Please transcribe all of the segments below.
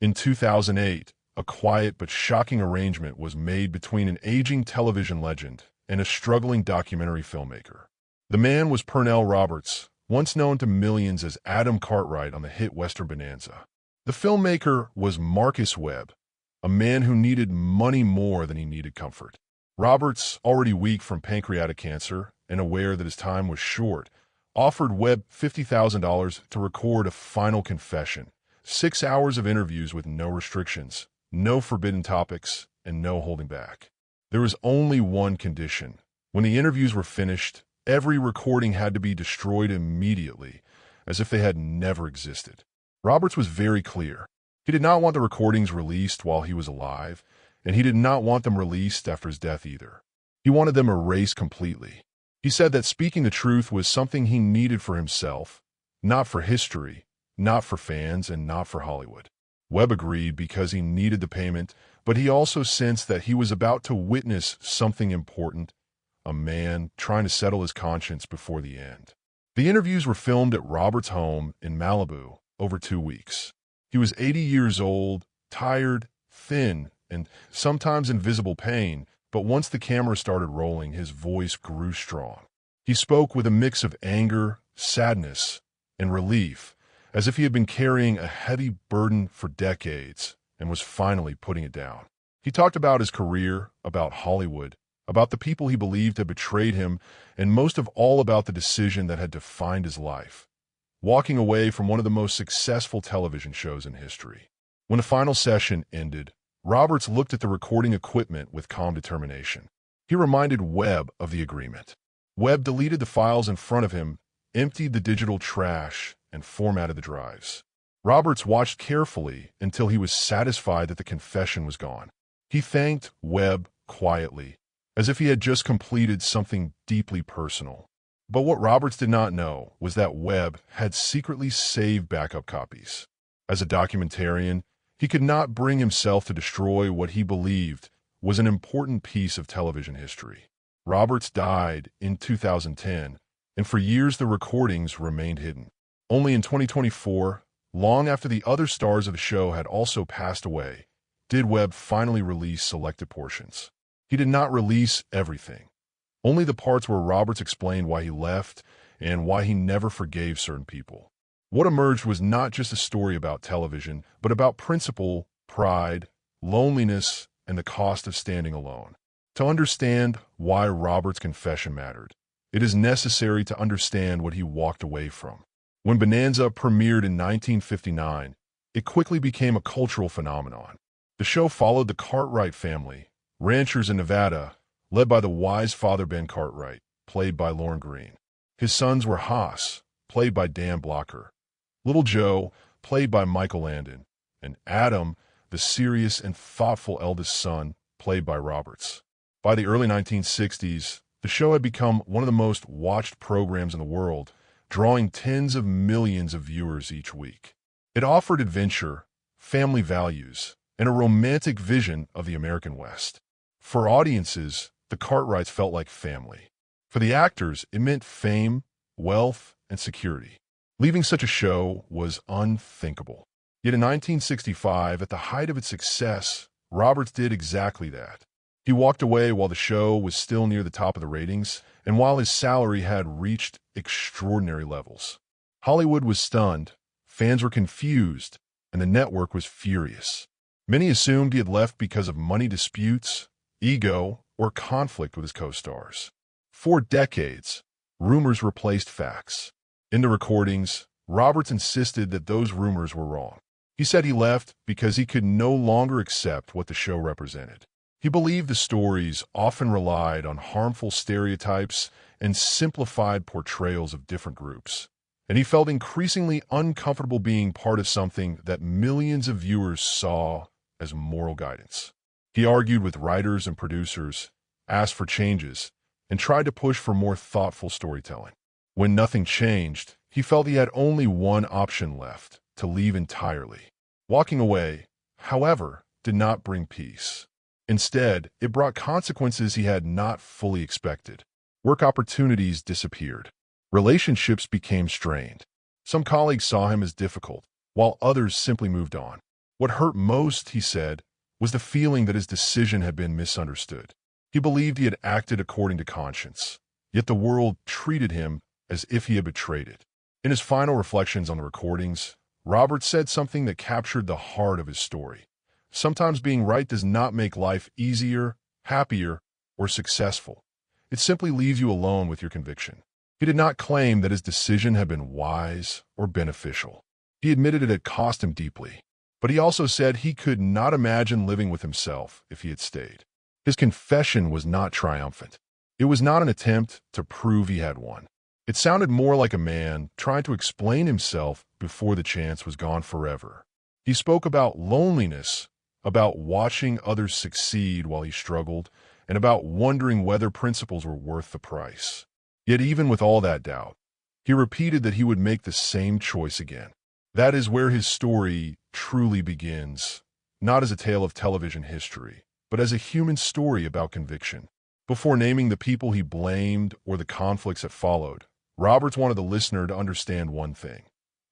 In 2008, a quiet but shocking arrangement was made between an aging television legend and a struggling documentary filmmaker. The man was Pernell Roberts, once known to millions as Adam Cartwright on the hit Western Bonanza. The filmmaker was Marcus Webb, a man who needed money more than he needed comfort. Roberts, already weak from pancreatic cancer and aware that his time was short, offered Webb $50,000 to record a final confession, 6 hours of interviews with no restrictions, no forbidden topics, and no holding back. There was only one condition. When the interviews were finished, every recording had to be destroyed immediately, as if they had never existed. Roberts was very clear. He did not want the recordings released while he was alive, and he did not want them released after his death either. He wanted them erased completely. He said that speaking the truth was something he needed for himself, not for history, not for fans, and not for Hollywood. Webb agreed because he needed the payment, but he also sensed that he was about to witness something important, a man trying to settle his conscience before the end. The interviews were filmed at Roberts' home in Malibu over 2 weeks. He was 80 years old, tired, thin, and sometimes in visible pain, but once the camera started rolling, his voice grew strong. He spoke with a mix of anger, sadness, and relief, as if he had been carrying a heavy burden for decades and was finally putting it down. He talked about his career, about Hollywood, about the people he believed had betrayed him, and most of all about the decision that had defined his life, walking away from one of the most successful television shows in history. When the final session ended, Roberts looked at the recording equipment with calm determination. He reminded Webb of the agreement. Webb deleted the files in front of him, emptied the digital trash, and formatted the drives. Roberts watched carefully until he was satisfied that the confession was gone. He thanked Webb quietly, as if he had just completed something deeply personal. But what Roberts did not know was that Webb had secretly saved backup copies. As a documentarian, he could not bring himself to destroy what he believed was an important piece of television history. Roberts died in 2010, and for years the recordings remained hidden. Only in 2024, long after the other stars of the show had also passed away, did Webb finally release selected portions. He did not release everything, only the parts where Roberts explained why he left and why he never forgave certain people. What emerged was not just a story about television, but about principle, pride, loneliness, and the cost of standing alone. To understand why Roberts' confession mattered, it is necessary to understand what he walked away from. When Bonanza premiered in 1959, it quickly became a cultural phenomenon. The show followed the Cartwright family, ranchers in Nevada, led by the wise father Ben Cartwright, played by Lorne Greene. His sons were Haas, played by Dan Blocker, Little Joe, played by Michael Landon, and Adam, the serious and thoughtful eldest son, played by Roberts. By the early 1960s, the show had become one of the most watched programs in the world, drawing tens of millions of viewers each week. It offered adventure, family values, and a romantic vision of the American West. For audiences, the Cartwrights felt like family. For the actors, it meant fame, wealth, and security. Leaving such a show was unthinkable. Yet in 1965, at the height of its success, Roberts did exactly that. He walked away while the show was still near the top of the ratings, and while his salary had reached extraordinary levels. Hollywood was stunned, fans were confused, and the network was furious. Many assumed he had left because of money disputes, ego, or conflict with his co-stars. For decades, rumors replaced facts. In the recordings, Roberts insisted that those rumors were wrong. He said he left because he could no longer accept what the show represented. He believed the stories often relied on harmful stereotypes and simplified portrayals of different groups, and he felt increasingly uncomfortable being part of something that millions of viewers saw as moral guidance. He argued with writers and producers, asked for changes, and tried to push for more thoughtful storytelling. When nothing changed, he felt he had only one option left: to leave entirely. Walking away, however, did not bring peace. Instead, it brought consequences he had not fully expected. Work opportunities disappeared. Relationships became strained. Some colleagues saw him as difficult, while others simply moved on. What hurt most, he said, was the feeling that his decision had been misunderstood. He believed he had acted according to conscience, yet the world treated him as if he had betrayed it. In his final reflections on the recordings, Robert said something that captured the heart of his story. Sometimes being right does not make life easier, happier, or successful. It simply leaves you alone with your conviction. He did not claim that his decision had been wise or beneficial. He admitted it had cost him deeply, but he also said he could not imagine living with himself if he had stayed. His confession was not triumphant. It was not an attempt to prove he had won. It sounded more like a man trying to explain himself before the chance was gone forever. He spoke about loneliness, about watching others succeed while he struggled, and about wondering whether principles were worth the price. Yet even with all that doubt, he repeated that he would make the same choice again. That is where his story truly begins, not as a tale of television history, but as a human story about conviction. Before naming the people he blamed or the conflicts that followed, Roberts wanted the listener to understand one thing.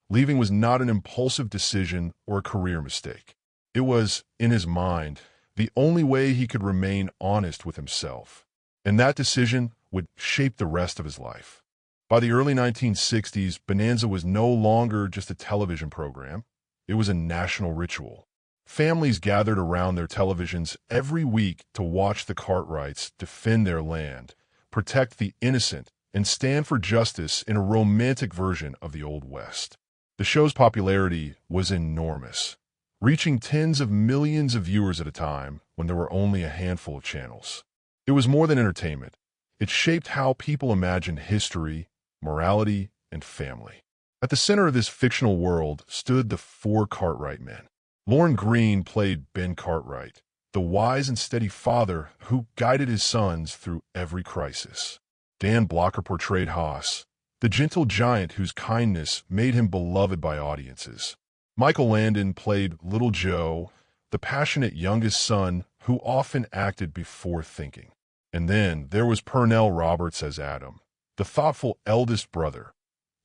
Leaving was not an impulsive decision or a career mistake. It was, in his mind, the only way he could remain honest with himself. And that decision would shape the rest of his life. By the early 1960s, Bonanza was no longer just a television program. It was a national ritual. Families gathered around their televisions every week to watch the Cartwrights defend their land, protect the innocent, and stand for justice in a romantic version of the Old West. The show's popularity was enormous, reaching tens of millions of viewers at a time when there were only a handful of channels. It was more than entertainment. It shaped how people imagined history, morality, and family. At the center of this fictional world stood the four Cartwright men. Lorne Greene played Ben Cartwright, the wise and steady father who guided his sons through every crisis. Dan Blocker portrayed Haas, the gentle giant whose kindness made him beloved by audiences. Michael Landon played Little Joe, the passionate youngest son who often acted before thinking. And then there was Pernell Roberts as Adam, the thoughtful eldest brother,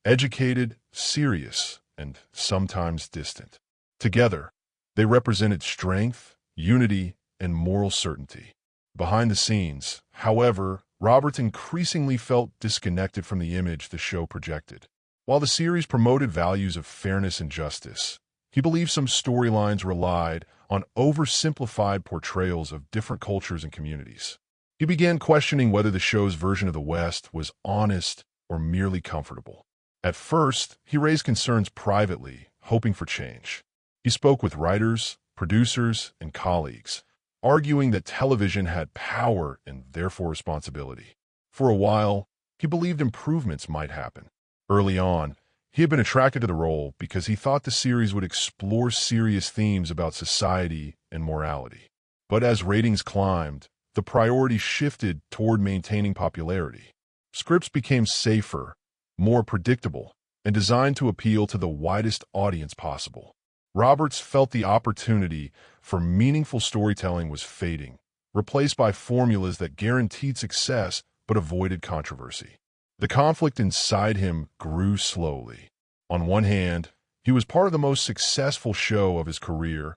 educated, serious, and sometimes distant. Together, they represented strength, unity, and moral certainty. Behind the scenes, however, Roberts increasingly felt disconnected from the image the show projected. While the series promoted values of fairness and justice, he believed some storylines relied on oversimplified portrayals of different cultures and communities. He began questioning whether the show's version of the West was honest or merely comfortable. At first, he raised concerns privately, hoping for change. He spoke with writers, producers, and colleagues, arguing that television had power and therefore responsibility. For a while, he believed improvements might happen. Early on, he had been attracted to the role because he thought the series would explore serious themes about society and morality. But as ratings climbed, the priority shifted toward maintaining popularity. Scripts became safer, more predictable, and designed to appeal to the widest audience possible. Roberts felt the opportunity for meaningful storytelling was fading, replaced by formulas that guaranteed success but avoided controversy. The conflict inside him grew slowly. On one hand, he was part of the most successful show of his career,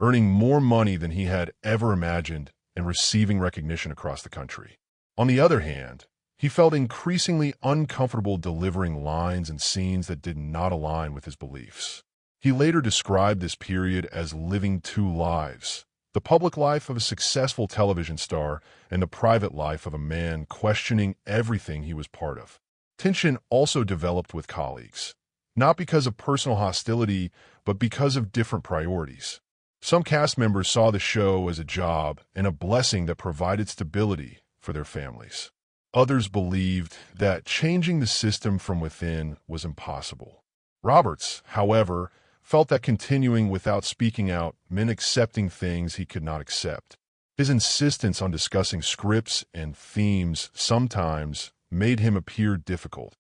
earning more money than he had ever imagined and receiving recognition across the country. On the other hand, he felt increasingly uncomfortable delivering lines and scenes that did not align with his beliefs. He later described this period as living two lives, the public life of a successful television star and the private life of a man questioning everything he was part of. Tension also developed with colleagues, not because of personal hostility, but because of different priorities. Some cast members saw the show as a job and a blessing that provided stability for their families. Others believed that changing the system from within was impossible. Roberts, however, felt that continuing without speaking out meant accepting things he could not accept. His insistence on discussing scripts and themes sometimes made him appear difficult,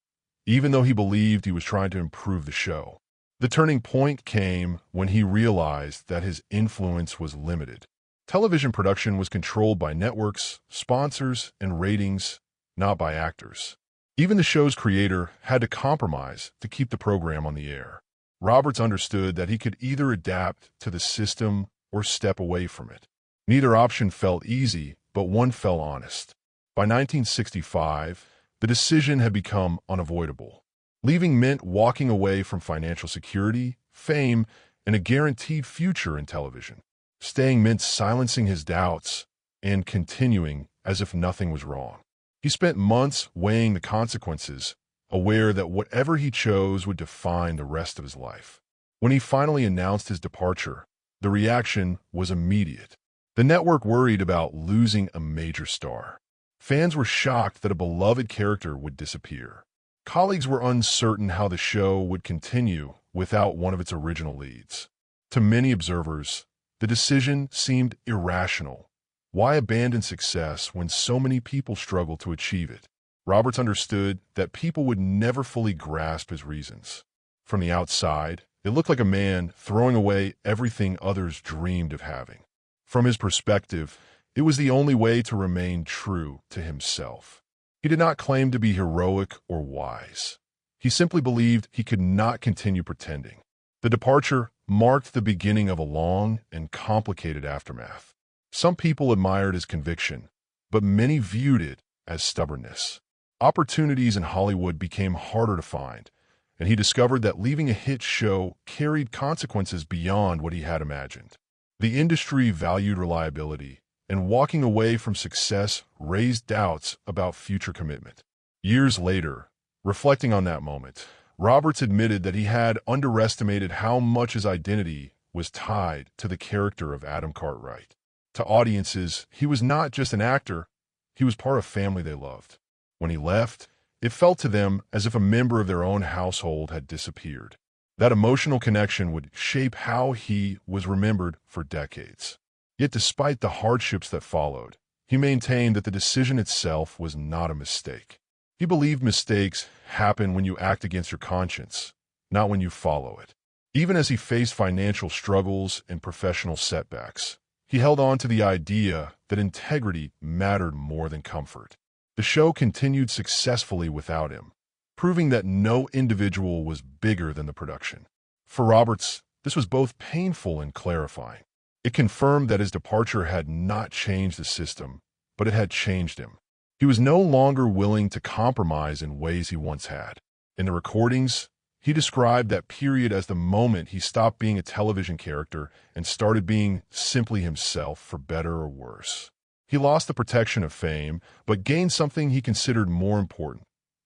even though he believed he was trying to improve the show. The turning point came when he realized that his influence was limited. Television production was controlled by networks, sponsors, and ratings, not by actors. Even the show's creator had to compromise to keep the program on the air. Roberts understood that he could either adapt to the system or step away from it. Neither option felt easy, but one felt honest. By 1965, the decision had become unavoidable. Leaving meant walking away from financial security, fame, and a guaranteed future in television. Staying meant silencing his doubts and continuing as if nothing was wrong. He spent months weighing the consequences, aware that whatever he chose would define the rest of his life. When he finally announced his departure, the reaction was immediate. The network worried about losing a major star. Fans were shocked that a beloved character would disappear. Colleagues were uncertain how the show would continue without one of its original leads. To many observers, the decision seemed irrational. Why abandon success when so many people struggled to achieve it? Roberts understood that people would never fully grasp his reasons. From the outside, it looked like a man throwing away everything others dreamed of having. From his perspective, it was the only way to remain true to himself. He did not claim to be heroic or wise. He simply believed he could not continue pretending. The departure marked the beginning of a long and complicated aftermath. Some people admired his conviction, but many viewed it as stubbornness. Opportunities in Hollywood became harder to find, and he discovered that leaving a hit show carried consequences beyond what he had imagined. The industry valued reliability, and walking away from success raised doubts about future commitment. Years later, reflecting on that moment, Roberts admitted that he had underestimated how much his identity was tied to the character of Adam Cartwright. To audiences, he was not just an actor, he was part of a family they loved. When he left, it felt to them as if a member of their own household had disappeared. That emotional connection would shape how he was remembered for decades. Yet despite the hardships that followed, he maintained that the decision itself was not a mistake. He believed mistakes happen when you act against your conscience, not when you follow it. Even as he faced financial struggles and professional setbacks, he held on to the idea that integrity mattered more than comfort. The show continued successfully without him, proving that no individual was bigger than the production. For Roberts, this was both painful and clarifying. It confirmed that his departure had not changed the system, but it had changed him. He was no longer willing to compromise in ways he once had. In the recordings, he described that period as the moment he stopped being a television character and started being simply himself, for better or worse. He lost the protection of fame, but gained something he considered more important: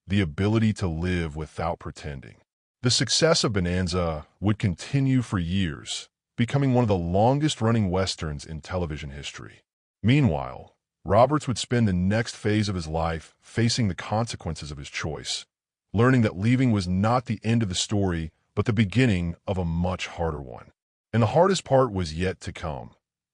the ability to live without pretending. The success of Bonanza would continue for years, becoming one of the longest-running westerns in television history. Meanwhile, Roberts would spend the next phase of his life facing the consequences of his choice, learning that leaving was not the end of the story, but the beginning of a much harder one. And the hardest part was yet to come: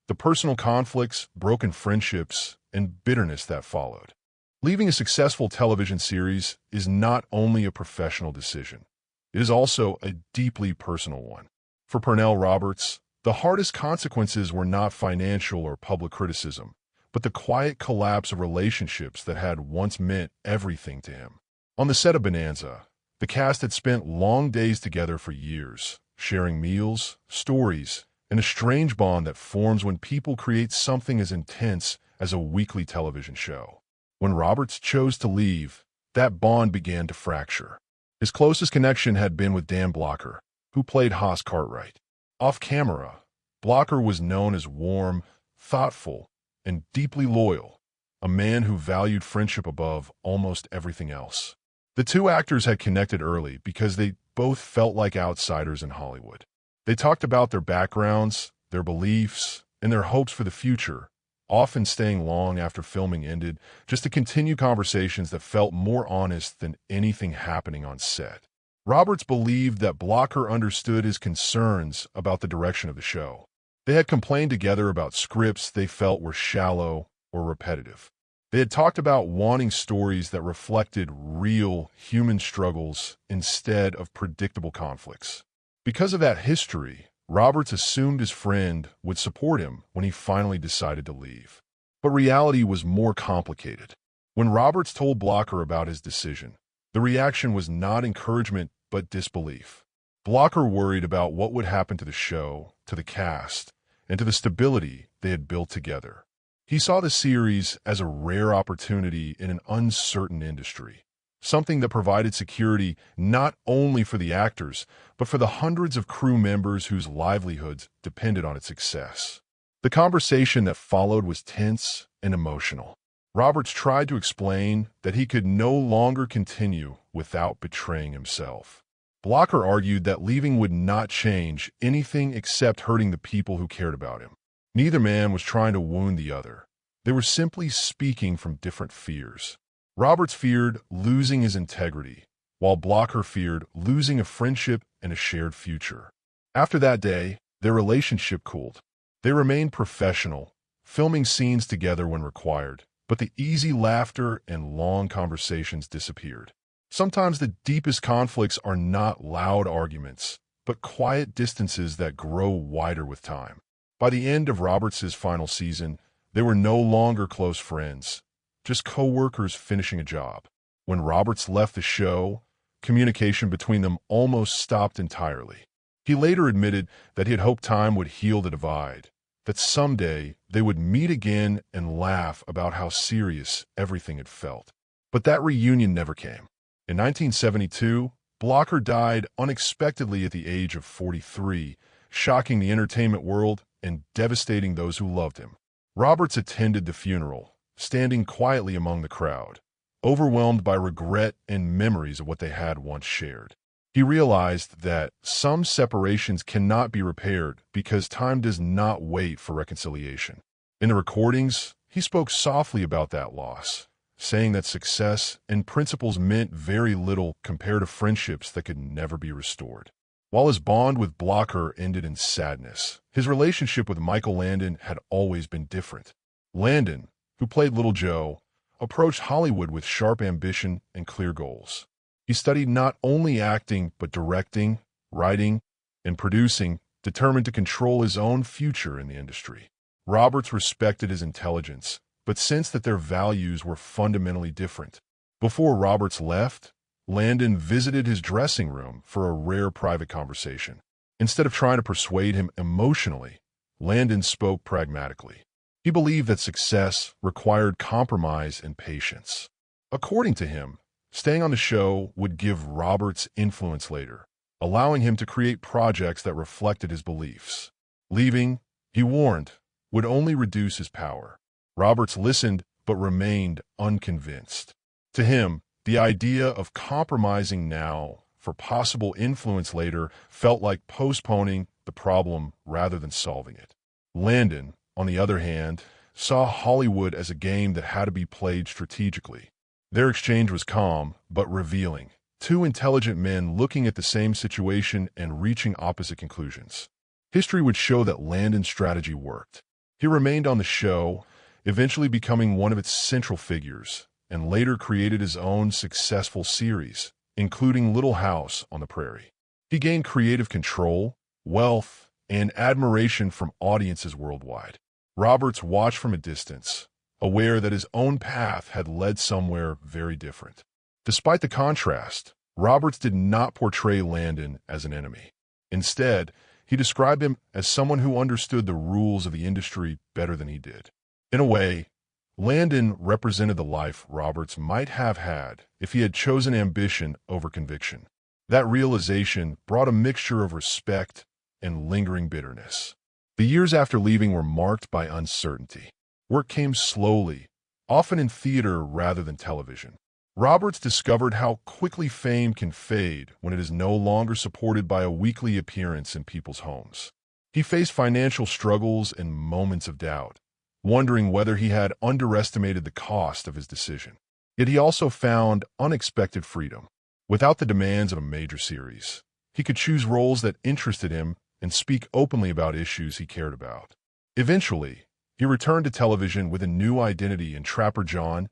the personal conflicts, broken friendships, and bitterness that followed. Leaving a successful television series is not only a professional decision, it is also a deeply personal one. For Pernell Roberts, the hardest consequences were not financial or public criticism, but the quiet collapse of relationships that had once meant everything to him. On the set of Bonanza, the cast had spent long days together for years, sharing meals, stories, and a strange bond that forms when people create something as intense as a weekly television show. When Roberts chose to leave, that bond began to fracture. His closest connection had been with Dan Blocker, who played Haas Cartwright. Off camera, Blocker was known as warm, thoughtful, and deeply loyal, a man who valued friendship above almost everything else. The two actors had connected early because they both felt like outsiders in Hollywood. They talked about their backgrounds, their beliefs, and their hopes for the future, often staying long after filming ended just to continue conversations that felt more honest than anything happening on set. Roberts believed that Blocker understood his concerns about the direction of the show. They had complained together about scripts they felt were shallow or repetitive. They had talked about wanting stories that reflected real human struggles instead of predictable conflicts. Because of that history, Roberts assumed his friend would support him when he finally decided to leave. But reality was more complicated. When Roberts told Blocker about his decision, the reaction was not encouragement but disbelief. Blocker worried about what would happen to the show, to the cast, and to the stability they had built together. He saw the series as a rare opportunity in an uncertain industry, something that provided security not only for the actors, but for the hundreds of crew members whose livelihoods depended on its success. The conversation that followed was tense and emotional. Roberts tried to explain that he could no longer continue without betraying himself. Blocker argued that leaving would not change anything except hurting the people who cared about him. Neither man was trying to wound the other. They were simply speaking from different fears. Roberts feared losing his integrity, while Blocker feared losing a friendship and a shared future. After that day, their relationship cooled. They remained professional, filming scenes together when required, but the easy laughter and long conversations disappeared. Sometimes the deepest conflicts are not loud arguments, but quiet distances that grow wider with time. By the end of Roberts' final season, they were no longer close friends, just co-workers finishing a job. When Roberts left the show, communication between them almost stopped entirely. He later admitted that he had hoped time would heal the divide, that someday they would meet again and laugh about how serious everything had felt. But that reunion never came. In 1972, Blocker died unexpectedly at the age of 43, shocking the entertainment world and devastating those who loved him. Roberts attended the funeral, standing quietly among the crowd, overwhelmed by regret and memories of what they had once shared. He realized that some separations cannot be repaired because time does not wait for reconciliation. In the recordings, he spoke softly about that loss, saying that success and principles meant very little compared to friendships that could never be restored. While his bond with Blocker ended in sadness, his relationship with Michael Landon had always been different. Landon, who played Little Joe, approached Hollywood with sharp ambition and clear goals. He studied not only acting, but directing, writing, and producing, determined to control his own future in the industry. Roberts respected his intelligence, but sensed that their values were fundamentally different. Before Roberts left, Landon visited his dressing room for a rare private conversation. Instead of trying to persuade him emotionally, Landon spoke pragmatically. He believed that success required compromise and patience. According to him, staying on the show would give Roberts influence later, allowing him to create projects that reflected his beliefs. Leaving, he warned, would only reduce his power. Roberts listened but remained unconvinced. To him, the idea of compromising now for possible influence later felt like postponing the problem rather than solving it. Landon, on the other hand, saw Hollywood as a game that had to be played strategically. Their exchange was calm, but revealing. Two intelligent men looking at the same situation and reaching opposite conclusions. History would show that Landon's strategy worked. He remained on the show, eventually becoming one of its central figures, and later created his own successful series, including Little House on the Prairie. He gained creative control, wealth, and admiration from audiences worldwide. Roberts watched from a distance, aware that his own path had led somewhere very different. Despite the contrast, Roberts did not portray Landon as an enemy. Instead, he described him as someone who understood the rules of the industry better than he did. In a way, Landon represented the life Roberts might have had if he had chosen ambition over conviction. That realization brought a mixture of respect and lingering bitterness. The years after leaving were marked by uncertainty. Work came slowly, often in theater rather than television. Roberts discovered how quickly fame can fade when it is no longer supported by a weekly appearance in people's homes. He faced financial struggles and moments of doubt, wondering whether he had underestimated the cost of his decision. Yet he also found unexpected freedom. Without the demands of a major series, he could choose roles that interested him and speak openly about issues he cared about. Eventually, he returned to television with a new identity in Trapper John,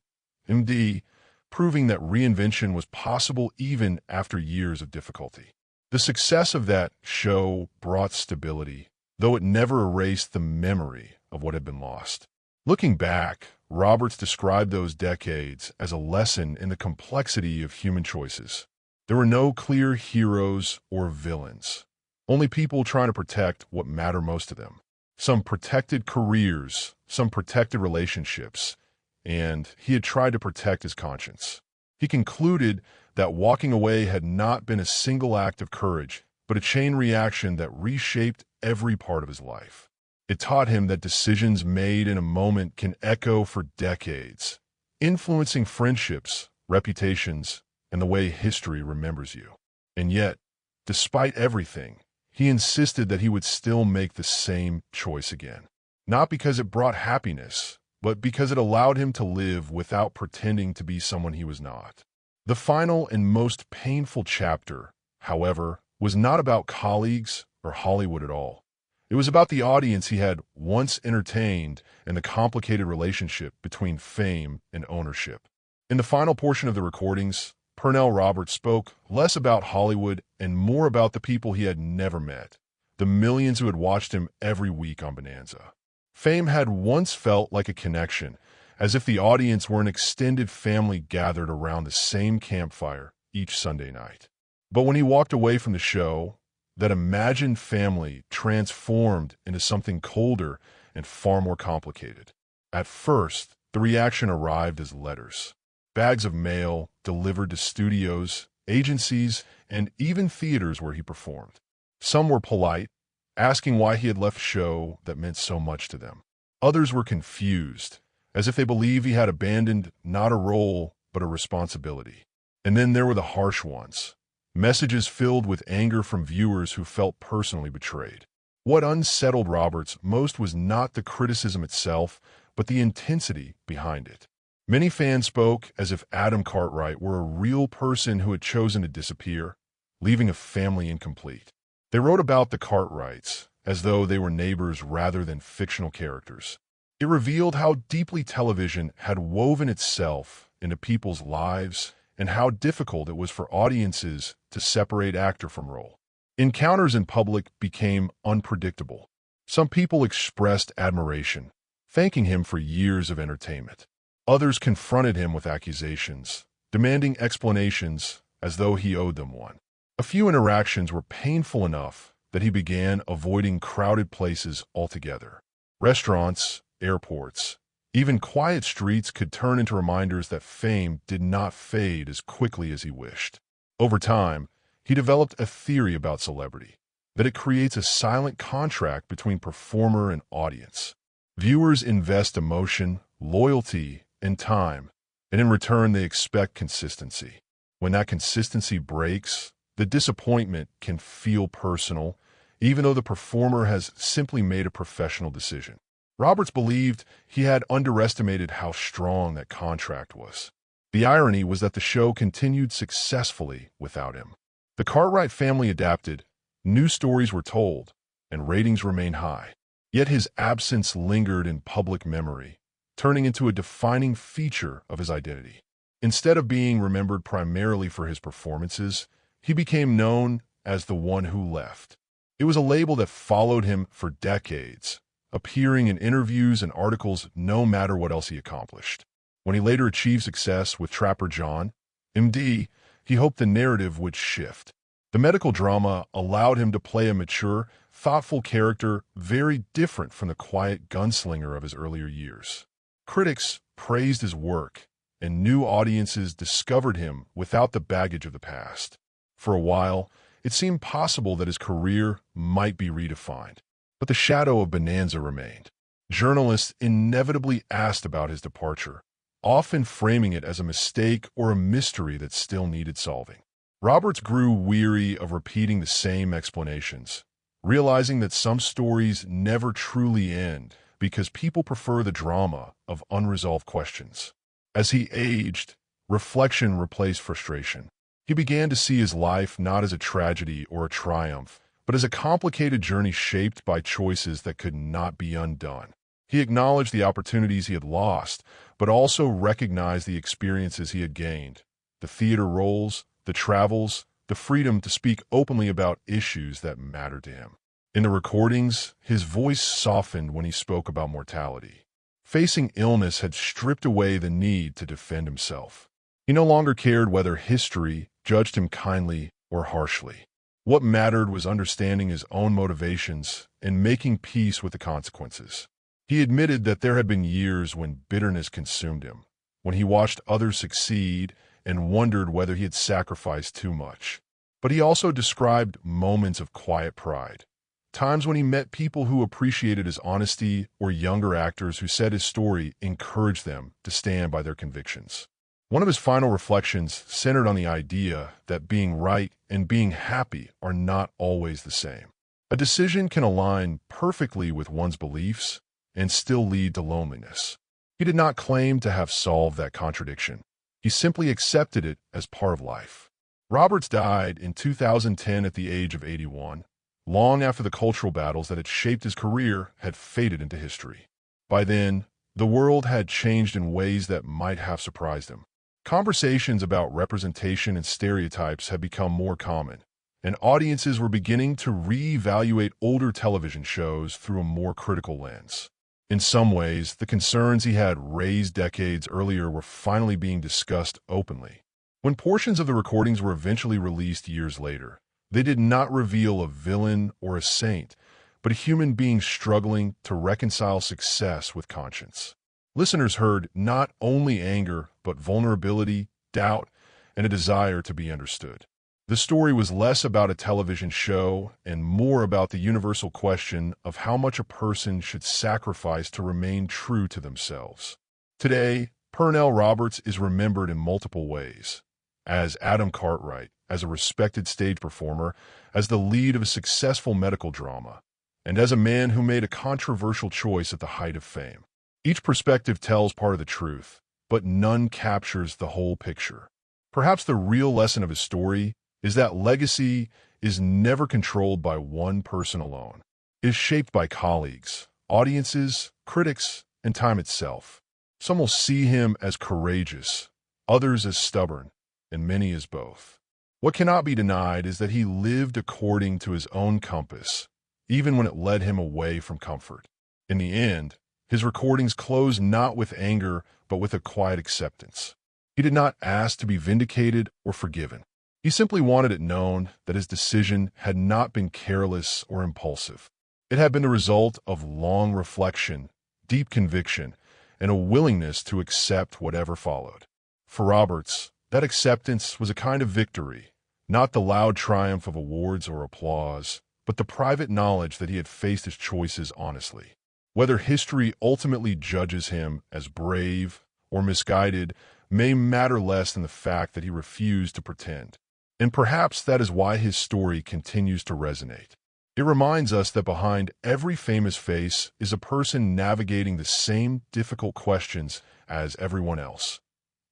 M.D., proving that reinvention was possible even after years of difficulty. The success of that show brought stability, though it never erased the memory of what had been lost. Looking back, Roberts described those decades as a lesson in the complexity of human choices. There were no clear heroes or villains, only people trying to protect what mattered most to them. Some protected careers, some protected relationships, and he had tried to protect his conscience. He concluded that walking away had not been a single act of courage, but a chain reaction that reshaped every part of his life. It taught him that decisions made in a moment can echo for decades, influencing friendships, reputations, and the way history remembers you. And yet, despite everything, he insisted that he would still make the same choice again. Not because it brought happiness, but because it allowed him to live without pretending to be someone he was not. The final and most painful chapter, however, was not about colleagues or Hollywood at all. It was about the audience he had once entertained and the complicated relationship between fame and ownership. In the final portion of the recordings, Pernell Roberts spoke less about Hollywood and more about the people he had never met, the millions who had watched him every week on Bonanza. Fame had once felt like a connection, as if the audience were an extended family gathered around the same campfire each Sunday night. But when he walked away from the show, that imagined family transformed into something colder and far more complicated. At first, the reaction arrived as letters. Bags of mail delivered to studios, agencies, and even theaters where he performed. Some were polite, asking why he had left a show that meant so much to them. Others were confused, as if they believed he had abandoned not a role, but a responsibility. And then there were the harsh ones. Messages filled with anger from viewers who felt personally betrayed. What unsettled Roberts most was not the criticism itself, but the intensity behind it. Many fans spoke as if Adam Cartwright were a real person who had chosen to disappear, leaving a family incomplete. They wrote about the Cartwrights as though they were neighbors rather than fictional characters. It revealed how deeply television had woven itself into people's lives and how difficult it was for audiences to separate actor from role. Encounters in public became unpredictable. Some people expressed admiration, thanking him for years of entertainment. Others confronted him with accusations, demanding explanations as though he owed them one. A few interactions were painful enough that he began avoiding crowded places altogether. Restaurants, airports, even quiet streets could turn into reminders that fame did not fade as quickly as he wished. Over time, he developed a theory about celebrity, that it creates a silent contract between performer and audience. Viewers invest emotion, loyalty, and time, and in return they expect consistency. When that consistency breaks, the disappointment can feel personal, even though the performer has simply made a professional decision. Roberts believed he had underestimated how strong that contract was. The irony was that the show continued successfully without him. The Cartwright family adapted, new stories were told, and ratings remained high. Yet his absence lingered in public memory, turning into a defining feature of his identity. Instead of being remembered primarily for his performances, he became known as the one who left. It was a label that followed him for decades, appearing in interviews and articles no matter what else he accomplished. When he later achieved success with Trapper John, MD, he hoped the narrative would shift. The medical drama allowed him to play a mature, thoughtful character very different from the quiet gunslinger of his earlier years. Critics praised his work, and new audiences discovered him without the baggage of the past. For a while, it seemed possible that his career might be redefined. But the shadow of Bonanza remained. Journalists inevitably asked about his departure, often framing it as a mistake or a mystery that still needed solving. Roberts grew weary of repeating the same explanations, realizing that some stories never truly end because people prefer the drama of unresolved questions. As he aged, reflection replaced frustration. He began to see his life not as a tragedy or a triumph, but as a complicated journey shaped by choices that could not be undone. He acknowledged the opportunities he had lost, but also recognized the experiences he had gained, the theater roles, the travels, the freedom to speak openly about issues that mattered to him. In the recordings, his voice softened when he spoke about mortality. Facing illness had stripped away the need to defend himself. He no longer cared whether history judged him kindly or harshly. What mattered was understanding his own motivations and making peace with the consequences. He admitted that there had been years when bitterness consumed him, when he watched others succeed and wondered whether he had sacrificed too much. But he also described moments of quiet pride, times when he met people who appreciated his honesty or younger actors who said his story encouraged them to stand by their convictions. One of his final reflections centered on the idea that being right and being happy are not always the same. A decision can align perfectly with one's beliefs and still lead to loneliness. He did not claim to have solved that contradiction. He simply accepted it as part of life. Roberts died in 2010 at the age of 81, long after the cultural battles that had shaped his career had faded into history. By then, the world had changed in ways that might have surprised him. Conversations about representation and stereotypes had become more common, and audiences were beginning to reevaluate older television shows through a more critical lens. In some ways, the concerns he had raised decades earlier were finally being discussed openly. When portions of the recordings were eventually released years later, they did not reveal a villain or a saint, but a human being struggling to reconcile success with conscience. Listeners heard not only anger, but vulnerability, doubt, and a desire to be understood. The story was less about a television show and more about the universal question of how much a person should sacrifice to remain true to themselves. Today, Pernell Roberts is remembered in multiple ways. As Adam Cartwright, as a respected stage performer, as the lead of a successful medical drama, and as a man who made a controversial choice at the height of fame. Each perspective tells part of the truth, but none captures the whole picture. Perhaps the real lesson of his story is that legacy is never controlled by one person alone. It is shaped by colleagues, audiences, critics, and time itself. Some will see him as courageous, others as stubborn, and many as both. What cannot be denied is that he lived according to his own compass, even when it led him away from comfort. In the end, his recordings close not with anger, but with a quiet acceptance. He did not ask to be vindicated or forgiven. He simply wanted it known that his decision had not been careless or impulsive. It had been the result of long reflection, deep conviction, and a willingness to accept whatever followed. For Roberts, that acceptance was a kind of victory, not the loud triumph of awards or applause, but the private knowledge that he had faced his choices honestly. Whether history ultimately judges him as brave or misguided may matter less than the fact that he refused to pretend. And perhaps that is why his story continues to resonate. It reminds us that behind every famous face is a person navigating the same difficult questions as everyone else.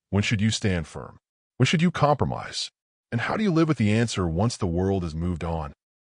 When should you stand firm? When should you compromise? And how do you live with the answer once the world has moved on?